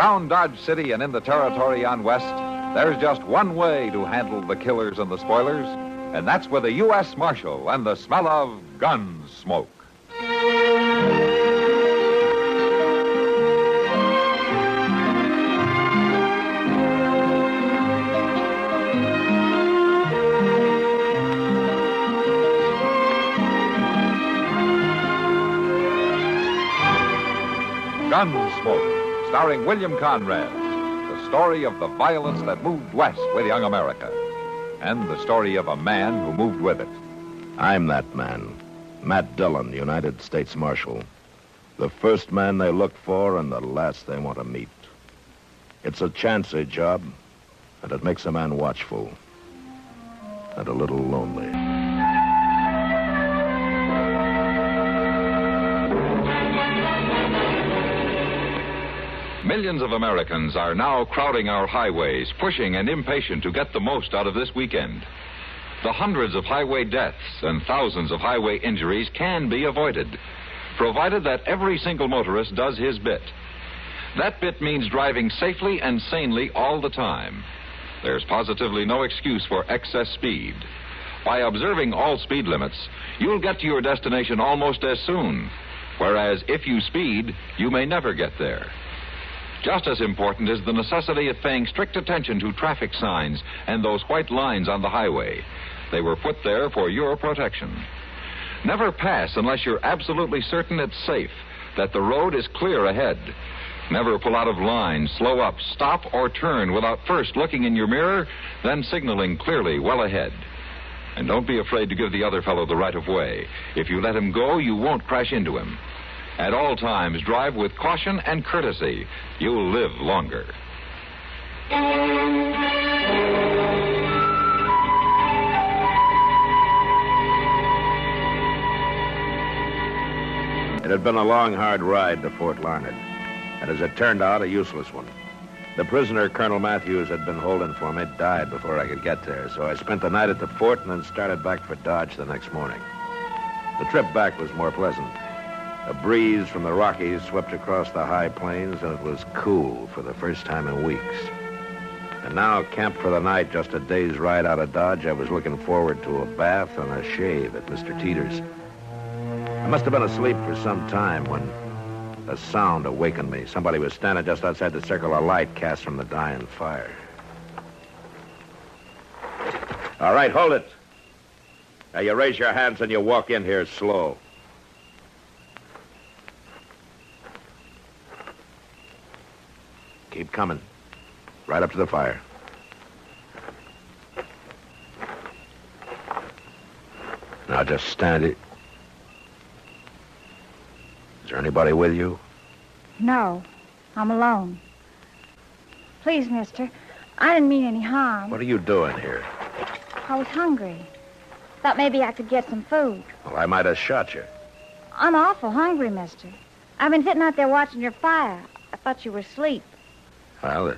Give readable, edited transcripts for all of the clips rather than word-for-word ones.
Around Dodge City and in the territory on West, there's just one way to handle the killers and the spoilers, and that's with a U.S. Marshal and the smell of Gunsmoke. Gunsmoke, starring William Conrad, the story of the violence that moved west with young America, and the story of a man who moved with it. I'm that man, Matt Dillon, United States Marshal. The first man they look for and the last they want to meet. It's a chancy job, and it makes a man watchful and a little lonely. Millions of Americans are now crowding our highways, pushing and impatient to get the most out of this weekend. The hundreds of highway deaths and thousands of highway injuries can be avoided, provided that every single motorist does his bit. That bit means driving safely and sanely all the time. There's positively no excuse for excess speed. By observing all speed limits, you'll get to your destination almost as soon, whereas if you speed, you may never get there. Just as important is the necessity of paying strict attention to traffic signs and those white lines on the highway. They were put there for your protection. Never pass unless you're absolutely certain it's safe, that the road is clear ahead. Never pull out of line, slow up, stop, or turn without first looking in your mirror, then signaling clearly well ahead. And don't be afraid to give the other fellow the right of way. If you let him go, you won't crash into him. At all times, drive with caution and courtesy. You'll live longer. It had been a long, hard ride to Fort Larned, and as it turned out, a useless one. The prisoner Colonel Matthews had been holding for me died before I could get there, so I spent the night at the fort and then started back for Dodge the next morning. The trip back was more pleasant. A breeze from the Rockies swept across the high plains, and it was cool for the first time in weeks. And now, camped for the night, just a day's ride out of Dodge, I was looking forward to a bath and a shave at Mr. Teeter's. I must have been asleep for some time when a sound awakened me. Somebody was standing just outside the circle of light cast from the dying fire. All right, hold it. Now, you raise your hands and you walk in here slow. Keep coming. Right up to the fire. Now just stand it. Is there anybody with you? No, I'm alone. Please, mister, I didn't mean any harm. What are you doing here? I was hungry. Thought maybe I could get some food. Well, I might have shot you. I'm awful hungry, mister. I've been sitting out there watching your fire. I thought you were asleep. Well,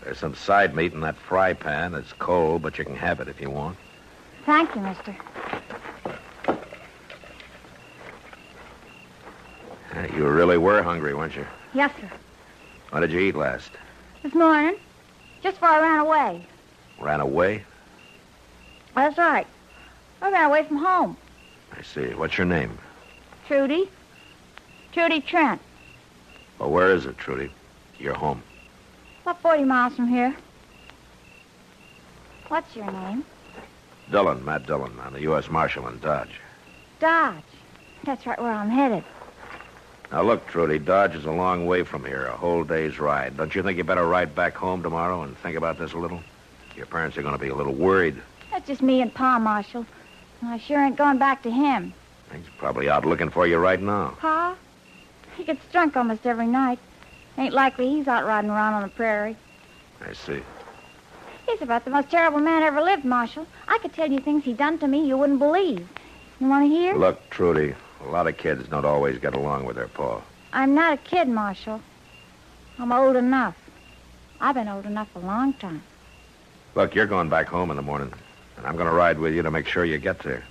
there's some side meat in that fry pan. It's cold, but you can have it if you want. Thank you, mister. You really were hungry, weren't you? Yes, sir. What did you eat last? This morning, just before I ran away. Ran away? That's right. I ran away from home. I see. What's your name? Trudy. Trudy Trent. Well, where is it, Trudy? Your home? About 40 miles from here. What's your name? Dillon, Matt Dillon. I'm the U.S. Marshal in Dodge. Dodge. That's right where I'm headed. Now, look, Trudy, Dodge is a long way from here, a whole day's ride. Don't you think you better ride back home tomorrow and think about this a little? Your parents are going to be a little worried. That's just me and Pa, Marshal. And I sure ain't going back to him. He's probably out looking for you right now. Pa? He gets drunk almost every night. Ain't likely he's out riding around on the prairie. I see. He's about the most terrible man ever lived, Marshal. I could tell you things he done to me you wouldn't believe. You want to hear? Look, Trudy, a lot of kids don't always get along with their pa. I'm not a kid, Marshal. I'm old enough. I've been old enough a long time. Look, you're going back home in the morning, and I'm going to ride with you to make sure you get there.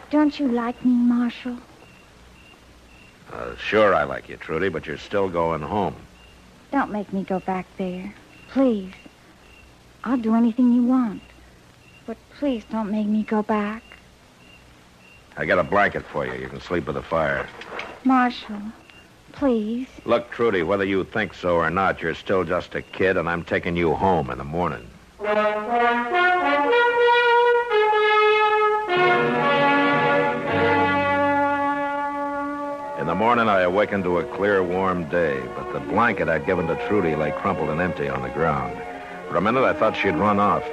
Don't you like me, Marshal? Sure I like you, Trudy, but you're still going home. Don't make me go back there. Please. I'll do anything you want. But please don't make me go back. I got a blanket for you. You can sleep with the fire. Marshal, please. Look, Trudy, whether you think so or not, you're still just a kid, and I'm taking you home in the morning. In the morning, I awakened to a clear, warm day, but the blanket I'd given to Trudy lay crumpled and empty on the ground. For a minute, I thought she'd run off.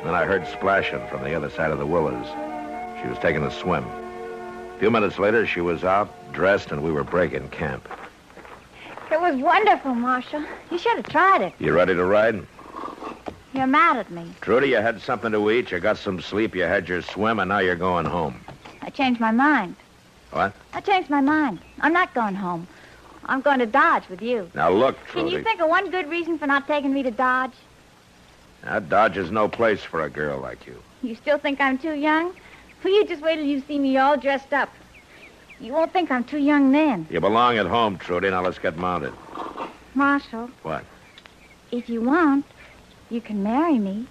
Then I heard splashing from the other side of the willows. She was taking a swim. A few minutes later, she was out, dressed, and we were breaking camp. It was wonderful, Marshal. You should have tried it. You ready to ride? You're mad at me. Trudy, you had something to eat, you got some sleep, you had your swim, and now you're going home. I changed my mind. What? I changed my mind. I'm not going home. I'm going to Dodge with you. Now, look, Trudy. Can you think of one good reason for not taking me to Dodge? Now, Dodge is no place for a girl like you. You still think I'm too young? Well, you just wait till you see me all dressed up. You won't think I'm too young then. You belong at home, Trudy. Now, let's get mounted. Marshal. What? If you want, you can marry me.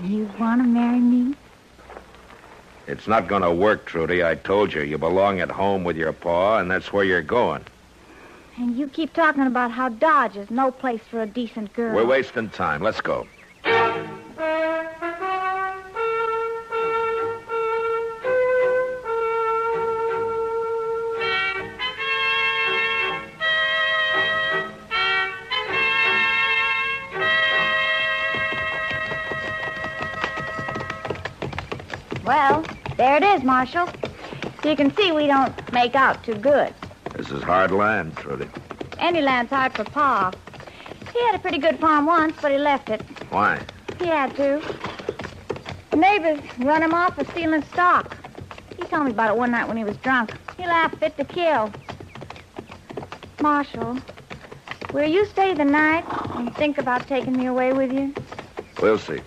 You want to marry me? It's not going to work, Trudy. I told you. You belong at home with your pa, and that's where you're going. And you keep talking about how Dodge is no place for a decent girl. We're wasting time. Let's go. Well, there it is, Marshal. You can see we don't make out too good. This is hard land, Trudy. Any land's hard for Pa. He had a pretty good farm once, but he left it. Why? He had to. The neighbors run him off for stealing stock. He told me about it one night when he was drunk. He laughed fit to kill. Marshal, will you stay the night and think about taking me away with you? We'll see.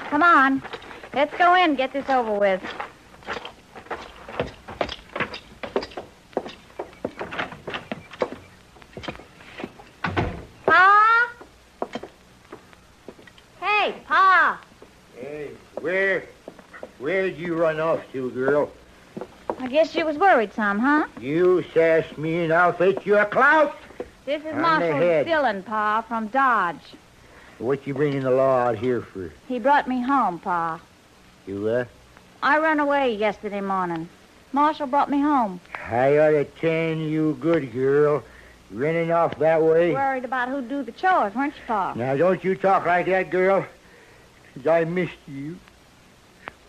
Come on. Let's go in and get this over with. Pa? Hey, Pa. Hey, where'd you run off to, girl? I guess you was worried some, huh? You sass me and I'll fetch you a clout. This is On the Marshal head. Dillon, Pa, from Dodge. What you bringing the law out here for? He brought me home, Pa. You what? I run away yesterday morning. Marshal brought me home. I ought to tend you good, girl. Running off that way. Worried about who'd do the chores, weren't you, Pa? Now, don't you talk like that, girl. 'Cause I missed you.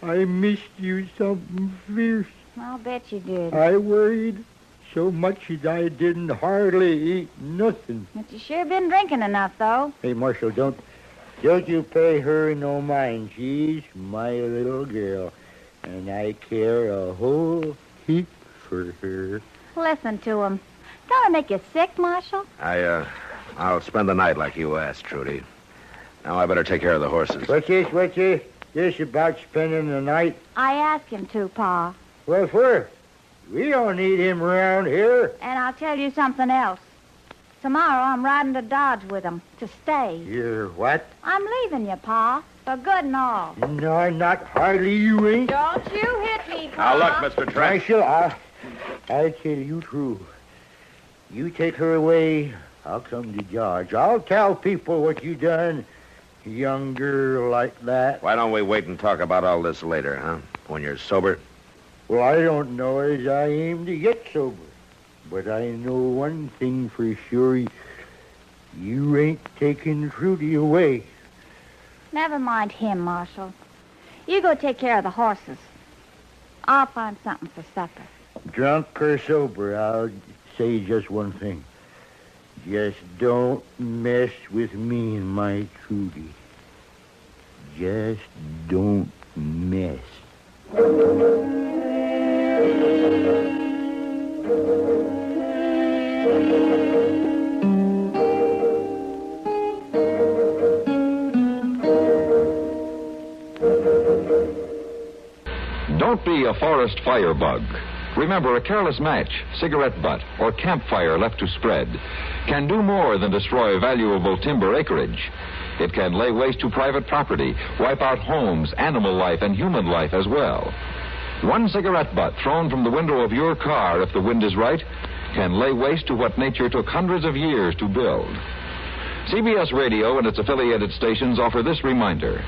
I missed you something fierce. I'll bet you did. I worried so much that I didn't hardly eat nothing. But you sure been drinking enough, though. Hey, Marshal, don't you pay her no mind. She's my little girl, and I care a whole heap for her. Listen to him. Don't it make you sick, Marshal? I'll spend the night like you asked, Trudy. Now I better take care of the horses. What's this about spending the night? I asked him to, Pa. Well, for? We don't need him around here. And I'll tell you something else. Tomorrow I'm riding to Dodge with him to stay. You're what? I'm leaving you, Pa, for good and all. No, not hardly you ain't. Don't you hit me, Pa. Now look, Mr. Trent. Marshal, I'll tell you true. You take her away, I'll come to Dodge. I'll tell people what you done. Young girl like that. Why don't we wait and talk about all this later, huh? When you're sober? Well, I don't know as I aim to get sober. But I know one thing for sure. You ain't taking Trudy away. Never mind him, Marshal. You go take care of the horses. I'll find something for supper. Drunk or sober, I'll say just one thing. Just don't mess with me and my Trudy. Just don't mess. Don't be a forest firebug. Remember, a careless match, cigarette butt, or campfire left to spread can do more than destroy valuable timber acreage. It can lay waste to private property, wipe out homes, animal life, and human life as well. One cigarette butt thrown from the window of your car, if the wind is right, can lay waste to what nature took hundreds of years to build. CBS Radio and its affiliated stations offer this reminder.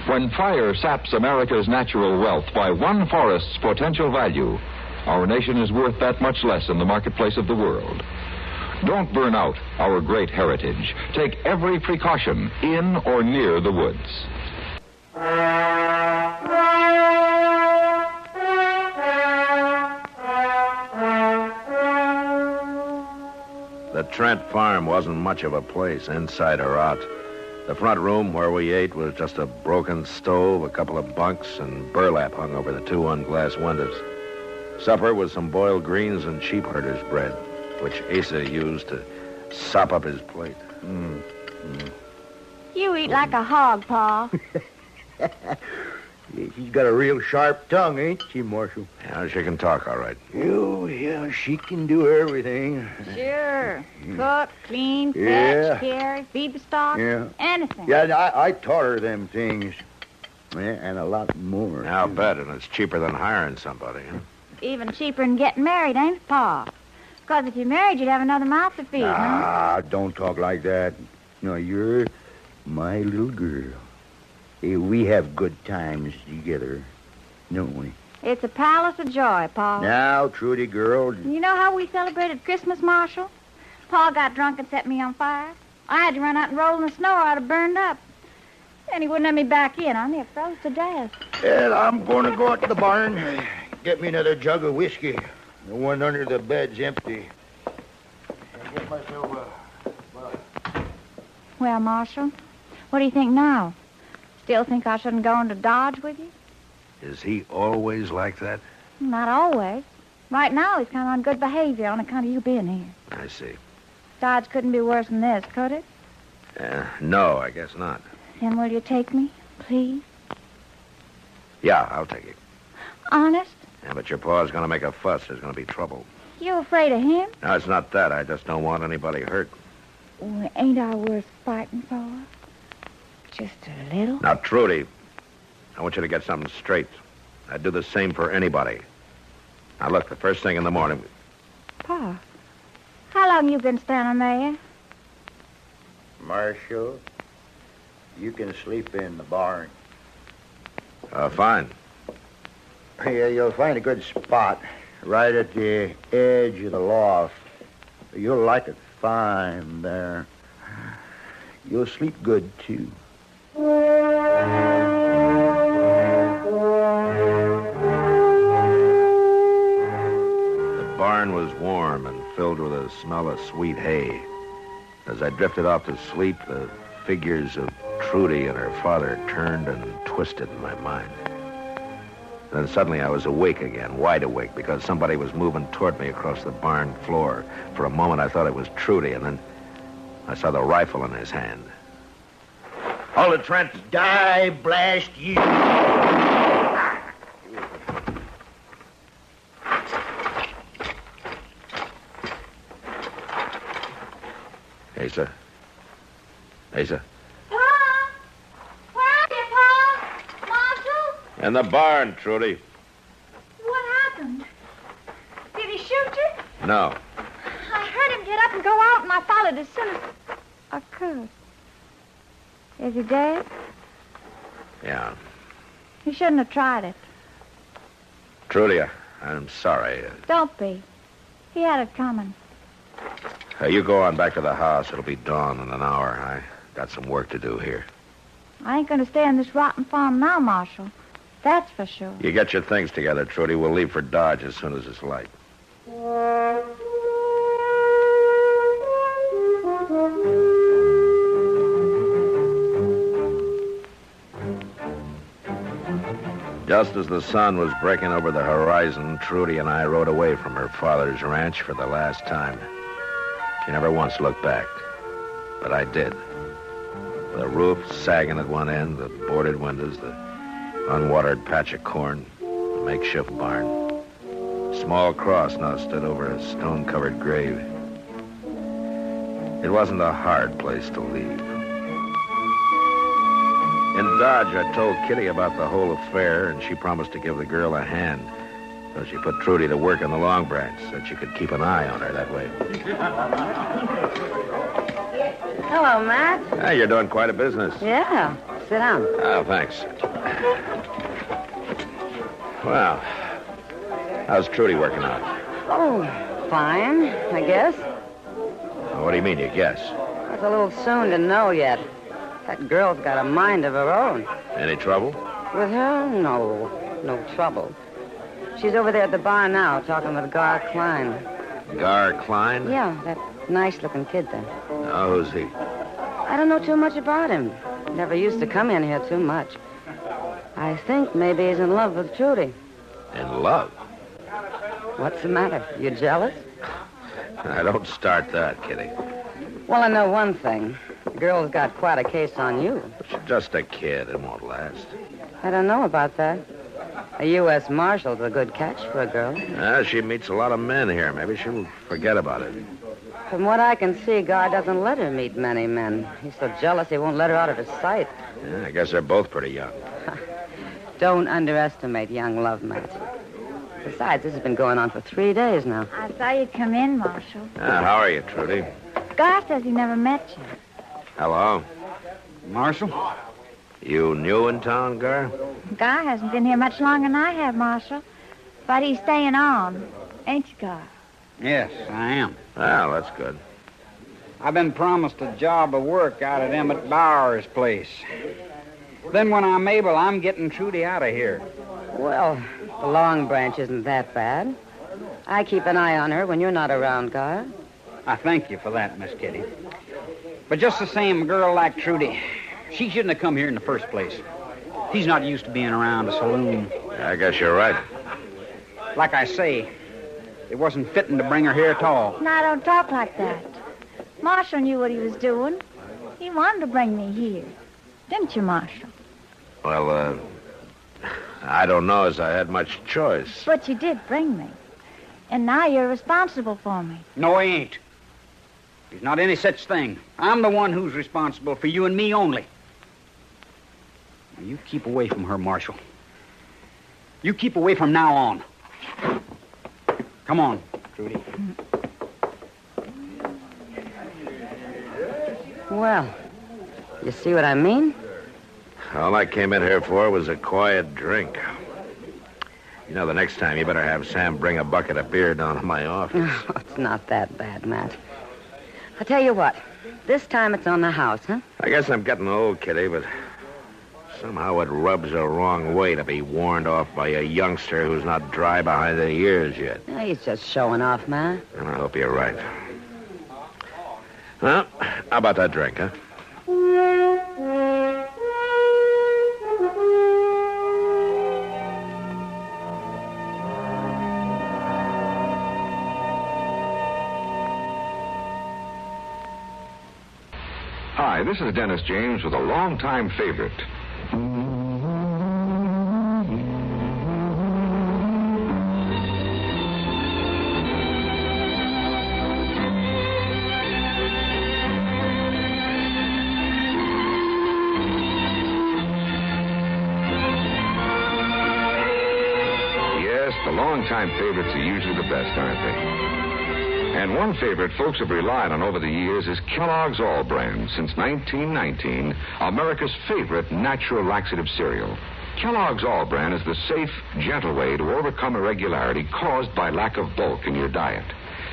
When fire saps America's natural wealth by one forest's potential value, our nation is worth that much less in the marketplace of the world. Don't burn out our great heritage. Take every precaution in or near the woods. The Trent farm wasn't much of a place, inside or out. The front room where we ate was just a broken stove, a couple of bunks, and burlap hung over the two unglassed windows. Supper was some boiled greens and sheep herder's bread, which Asa used to sop up his plate. You eat like a hog, Pa. She's got a real sharp tongue, ain't she, Marshal? Yeah, she can talk all right. Oh, yeah, she can do everything. Sure. Cook, clean, fetch, Yeah. carry, feed the stock. Yeah. Anything. Yeah, I taught her them things. Yeah, and a lot more. I'll too. bet, and it's cheaper than hiring somebody. Huh? Even cheaper than getting married, ain't it, Pa? Because if you're married, you'd have another mouth to feed, huh? Ah, don't talk like that. No, you're my little girl. Hey, we have good times together, don't we? It's a palace of joy, Pa. Now, Trudy, girl. You know how we celebrated Christmas, Marshal? Pa got drunk and set me on fire. I had to run out and roll in the snow or I'd have burned up. And he wouldn't let me back in. I near froze to death. Well, I'm going to go out to the barn, get me another jug of whiskey. The one under the bed's empty. And get myself Well, Marshal, what do you think now? Still think I shouldn't go into Dodge with you? Is he always like that? Not always. Right now, he's kind of on good behavior on account of you being here. I see. Dodge couldn't be worse than this, could it? No, I guess not. Then will you take me, please? Yeah, I'll take it. Honest? Yeah, but your pa's going to make a fuss. There's going to be trouble. You afraid of him? No, it's not that. I just don't want anybody hurt. Well, ain't I worth fighting for? Just a little? Now, Trudy, I want you to get something straight. I'd do the same for anybody. Now, look, the first thing in the morning... Pa, how long you been standing there? Marshal, you can sleep in the barn. Fine. Yeah, you'll find a good spot right at the edge of the loft. You'll like it fine there. You'll sleep good, too. The barn was warm and filled with a smell of sweet hay. As I drifted off to sleep, the figures of Trudy and her father turned and twisted in my mind. Then suddenly I was awake again, wide awake, because somebody was moving toward me across the barn floor. For a moment I thought it was Trudy, and then I saw the rifle in his hand. All the Trents die, blast you. Asa? Asa? Pa? Where are you, Pa? Marshal? In the barn, Trudy. What happened? Did he shoot you? No. I heard him get up and go out, and I followed as soon as I could. Is he dead? Yeah. He shouldn't have tried it. Trudy, I'm sorry. Don't be. He had it coming. You go on back to the house. It'll be dawn in an hour. I got some work to do here. I ain't going to stay on this rotten farm now, Marshal. That's for sure. You get your things together, Trudy. We'll leave for Dodge as soon as it's light. Just as the sun was breaking over the horizon, Trudy and I rode away from her father's ranch for the last time. She never once looked back, but I did. The roof sagging at one end, the boarded windows, the unwatered patch of corn. a makeshift barn. A small cross now stood over a stone-covered grave. It wasn't a hard place to leave. In Dodge, I told Kitty about the whole affair, and she promised to give the girl a hand. So she put Trudy to work on the Long Branch, so she could keep an eye on her that way. Hello, Matt. Hey, you're doing quite a business. Yeah. Sit down. Oh, thanks. Well, how's Trudy working out? Oh, fine, I guess. What do you mean, you guess? It's a little soon to know yet. That girl's got a mind of her own. Any trouble? With her? No trouble. She's over there at the bar now, talking with Gar Klein. Gar Klein? Yeah, that nice-looking kid there. Oh, who's he? I don't know too much about him. Never used to come in here too much. I think maybe he's in love with Trudy. In love? What's the matter? You jealous? I don't start that, Kitty. Well, I know one thing. The girl's got quite a case on you. She's just a kid. It won't last. I don't know about that. A U.S. Marshal's a good catch for a girl. She meets a lot of men here. Maybe she'll forget about it. From what I can see, Gar doesn't let her meet many men. He's so jealous he won't let her out of his sight. Yeah, I guess they're both pretty young. Don't underestimate young love, Matt. Besides, this has been going on for 3 days now. I saw you come in, Marshal. How are you, Trudy? Gar says he never met you. Hello. Marshal? You new in town, Gar? Gar hasn't been here much longer than I have, Marshal. But he's staying on. Ain't you, Gar? Yes, I am. Well, that's good. I've been promised a job of work out at Emmett Bower's place. Then when I'm able, I'm getting Trudy out of here. Well, the Long Branch isn't that bad. I keep an eye on her when you're not around, Gar. I thank you for that, Miss Kitty. But just the same, a girl like Trudy, she shouldn't have come here in the first place. She's not used to being around a saloon. I guess you're right. Like I say, it wasn't fitting to bring her here at all. Now, don't talk like that. Marshal knew what he was doing. He wanted to bring me here. Didn't you, Marshal? Well, I don't know as I had much choice. But you did bring me. And now you're responsible for me. No, he ain't. There's not any such thing. I'm the one who's responsible for you and me only. Now, you keep away from her, Marshal. You keep away from now on. Come on, Trudy. Well, you see what I mean? All I came in here for was a quiet drink. You know, the next time you better have Sam bring a bucket of beer down to my office. Oh, it's not that bad, Matt. I'll tell you what. This time it's on the house, huh? I guess I'm getting old, Kitty, but somehow it rubs the wrong way to be warned off by a youngster who's not dry behind the ears yet. Yeah, he's just showing off, Matt. And I hope you're right. Well, how about that drink, huh? Hi, this is Dennis James with a longtime favorite. Yes, the longtime favorites are usually the best, aren't they? And one favorite folks have relied on over the years is Kellogg's All Brand. Since 1919, America's favorite natural laxative cereal. Kellogg's All Brand is the safe, gentle way to overcome irregularity caused by lack of bulk in your diet.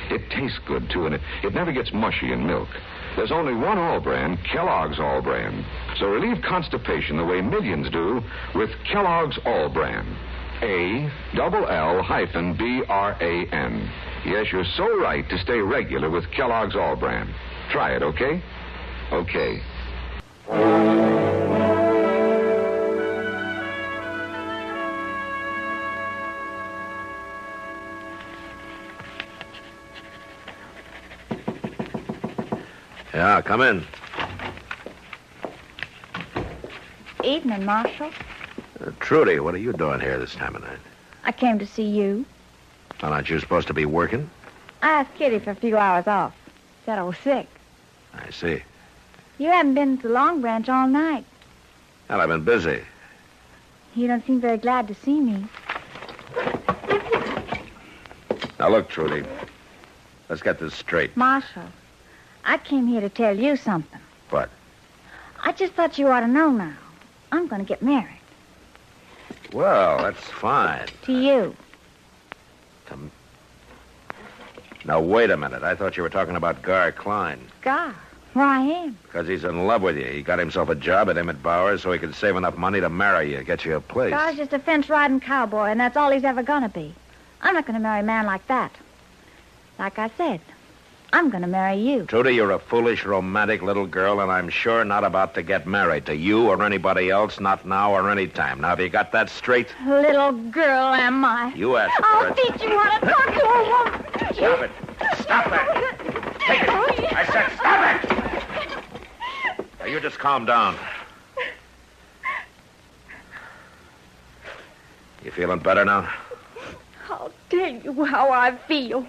It tastes good, too, and it never gets mushy in milk. There's only one All Brand, Kellogg's All Brand. So relieve constipation the way millions do with Kellogg's All Brand. ALL-BRAN. Yes, you're so right to stay regular with Kellogg's All Brand. Try it, okay? Okay. Yeah, come in. Evening, Marshal. Trudy, what are you doing here this time of night? I came to see you. Well, aren't you supposed to be working? I asked Kitty for a few hours off. Said I was sick. I see. You haven't been to the Long Branch all night. Well, I've been busy. You don't seem very glad to see me. Now, look, Trudy. Let's get this straight. Marshal, I came here to tell you something. What? I just thought you ought to know now. I'm going to get married. Well, that's fine. To you. Now, wait a minute. I thought you were talking about Gar Klein. God, well, I am. Because he's in love with you. He got himself a job at Emmett Bowers so he could save enough money to marry you, get you a place. Gar's just a fence-riding cowboy, and that's all he's ever going to be. I'm not going to marry a man like that. Like I said, I'm going to marry you. Trudy, you're a foolish, romantic little girl, and I'm sure not about to get married to you or anybody else, not now or any time. Now, have you got that straight? Little girl, am I? You asked for I'll it. teach you how to talk to a woman. Stop it. Stop that. Take it. I said stop it. Now, you just calm down. You feeling better now? I'll tell you how I feel.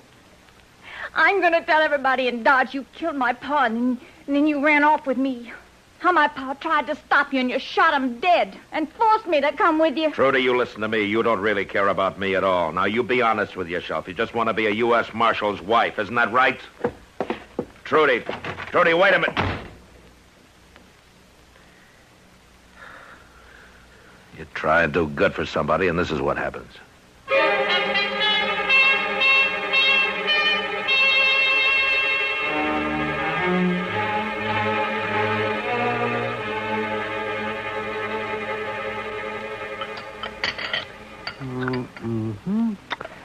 I'm going to tell everybody in Dodge you killed my pa, and then you ran off with me. How my pa tried to stop you, and you shot him dead and forced me to come with you. Trudy, you listen to me. You don't really care about me at all. Now, you be honest with yourself. You just want to be a U.S. Marshal's wife. Isn't that right? Trudy, wait a minute. You try and do good for somebody, and this is what happens.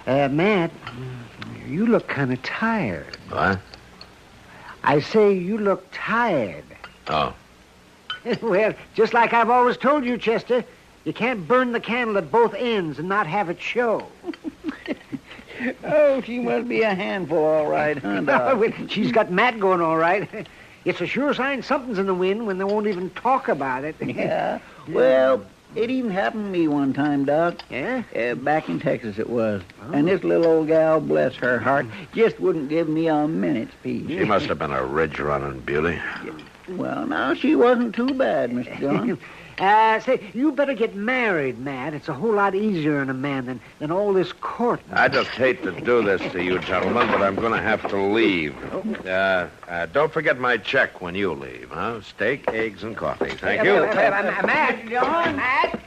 Matt, you look kind of tired. What? I say you look tired. Oh. Well, just like I've always told you, Chester, you can't burn the candle at both ends and not have it show. Oh, she must be a handful, all right, huh, Doc? Well, she's got Matt going all right. It's a sure sign something's in the wind when they won't even talk about it. Yeah. Well, it even happened to me one time, Doc. Yeah? Back in Texas it was. Oh. And this little old gal, bless her heart, just wouldn't give me a minute's peace. She must have been a ridge-running beauty. Well, now, she wasn't too bad, Mr. Dillon. Say, you better get married, Matt. It's a whole lot easier on a man than all this courting. I just hate to do this to you, gentlemen, but I'm going to have to leave. Don't forget my check when you leave, huh? Steak, eggs, and coffee. Thank you. Matt, John, Matt.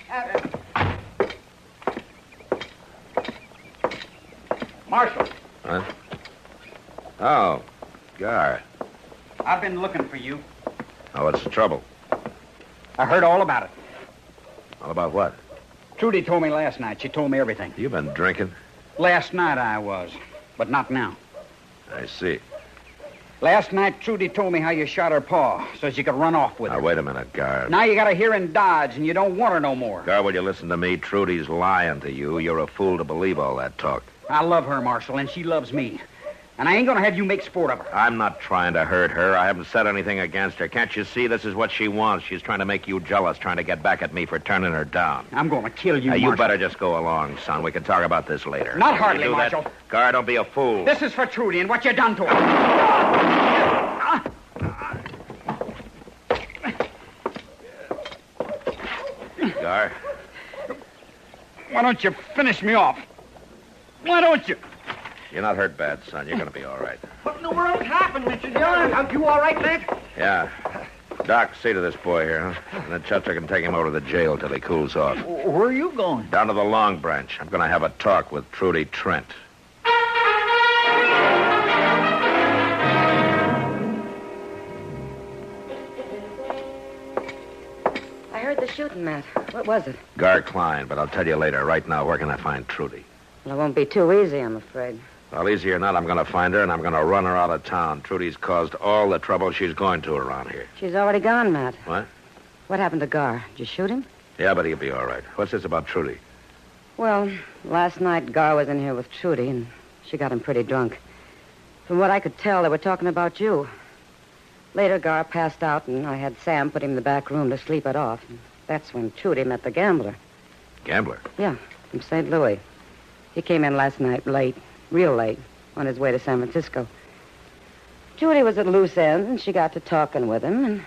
Marshal, What? Oh, Gar. I've been looking for you. Oh, what's the trouble? I heard all about it. All about what? Trudy told me last night. She told me everything. You been drinking? Last night I was, but not now. I see. Last night, Trudy told me how you shot her paw so she could run off with her. Now, wait a minute, Gar. Now you got her here in Dodge, and you don't want her no more. Gar, will you listen to me? Trudy's lying to you. You're a fool to believe all that talk. I love her, Marshal, and she loves me. And I ain't going to have you make sport of her. I'm not trying to hurt her. I haven't said anything against her. Can't you see this is what she wants? She's trying to make you jealous, trying to get back at me for turning her down. I'm going to kill you, Now, you Marshal. better just go along, son. We can talk about this later. Not Will hardly, you do that? Marshal. Gar, don't be a fool. This is for Trudy and what you done to her. Gar, Why don't you finish me off? Why don't you? you're not hurt bad, son. You're going to be all right. What in the world happened, Mr. Dillon? Are you all right, Matt? Yeah. Doc, see to this boy here, huh? And then Chester can take him over to the jail till he cools off. Where are you going? Down to the Long Branch. I'm going to have a talk with Trudy Trent. I heard the shooting, Matt. What was it? Gar Klein, but I'll tell you later. Right now, where can I find Trudy? Well, it won't be too easy, I'm afraid. Well, easy or not, I'm going to find her, and I'm going to run her out of town. Trudy's caused all the trouble she's going to around here. She's already gone, Matt. What? What happened to Gar? Did you shoot him? Yeah, but he'll be all right. What's this about Trudy? Well, last night Gar was in here with Trudy, and she got him pretty drunk. From what I could tell, they were talking about you. Later, Gar passed out, and I had Sam put him in the back room to sleep it off. And that's when Trudy met the gambler. Gambler? Yeah, from St. Louis. He came in last night late, real late, on his way to San Francisco. Judy was at loose ends, and she got to talking with him, and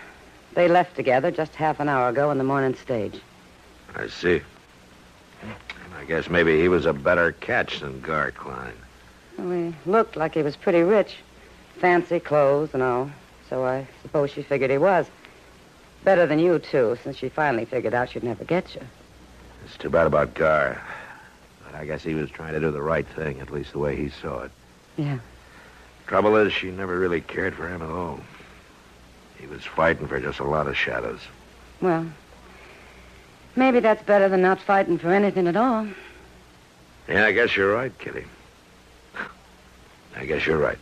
they left together just half an hour ago on the morning stage. I see. I guess maybe he was a better catch than Gar Klein. Well, he looked like he was pretty rich. Fancy clothes and all. So I suppose she figured he was. Better than you, too, since she finally figured out she'd never get you. It's too bad about Gar. But I guess he was trying to do the right thing, at least the way he saw it. Yeah. Trouble is, she never really cared for him at all. He was fighting for just a lot of shadows. Well, maybe that's better than not fighting for anything at all. Yeah, I guess you're right, Kitty. I guess you're right.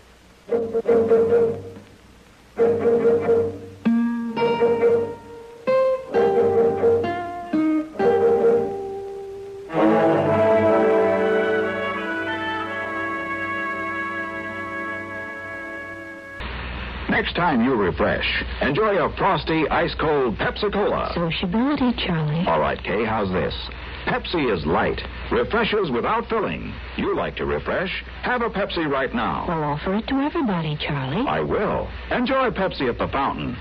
Next time you refresh, enjoy a frosty, ice-cold Pepsi-Cola. Sociability, Charlie. All right, Kay, how's this? Pepsi is light, refreshes without filling. You like to refresh? Have a Pepsi right now. We'll offer it to everybody, Charlie. I will. Enjoy Pepsi at the fountain.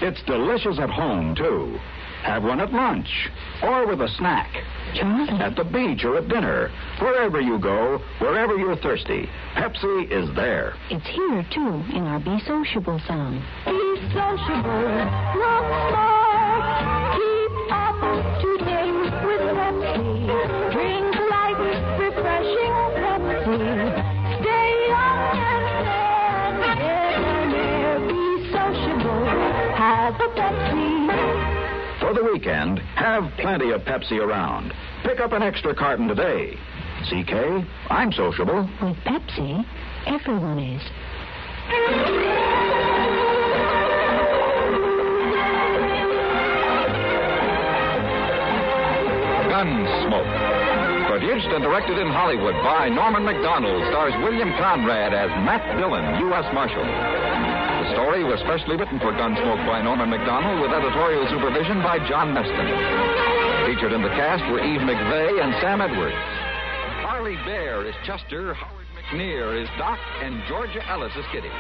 It's delicious at home, too. Have one at lunch or with a snack. Charlie. At the beach or at dinner. Wherever you go, wherever you're thirsty, Pepsi is there. It's here, too, in our Be Sociable song. Be sociable, look smart, keep up to date with Pepsi. Drink light, refreshing Pepsi. Stay young and fair, be sociable, have a Pepsi. For the weekend, have plenty of Pepsi around. Pick up an extra carton today. CK, I'm sociable. With Pepsi, everyone is. Gunsmoke. Produced and directed in Hollywood by Norman Macdonnell, stars William Conrad as Matt Dillon, U.S. Marshal. The story was specially written for Gunsmoke by Norman Macdonnell with editorial supervision by John Meston. Featured in the cast were Eve McVeigh and Sam Edwards. Harley Bear is Chester, Howard McNear is Doc, and Georgia Ellis is Kitty.